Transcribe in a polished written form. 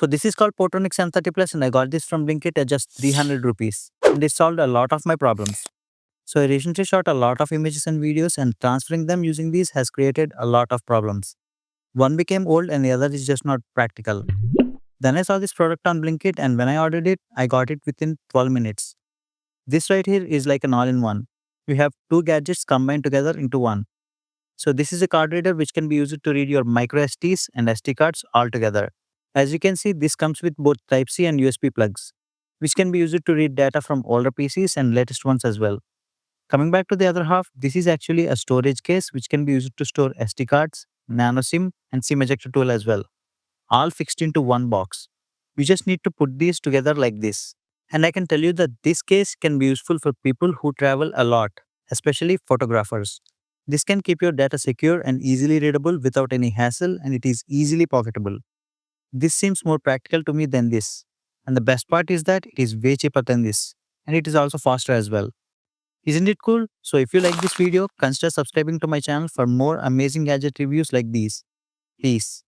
So this is called Portronics M30 Plus and I got this from Blinkit at just 300 rupees. And it solved a lot of my problems. So I recently shot a lot of images and videos and transferring them using these has created a lot of problems. One became old and the other is just not practical. Then I saw this product on Blinkit and when I ordered it, I got it within 12 minutes. This right here is like an all-in-one. You have two gadgets combined together into one. So this is a card reader which can be used to read your microSDs and SD cards all together. As you can see, this comes with both Type-C and USB plugs, which can be used to read data from older PCs and latest ones as well. Coming back to the other half, this is actually a storage case which can be used to store SD cards, Nano SIM, and SIM ejector tool as well, all fixed into one box. We just need to put these together like this. And I can tell you that this case can be useful for people who travel a lot, especially photographers. This can keep your data secure and easily readable without any hassle, and it is easily pocketable. This seems more practical to me than this. And the best part is that it is way cheaper than this. And it is also faster as well. Isn't it cool? So if you like this video, consider subscribing to my channel for more amazing gadget reviews like these. Peace.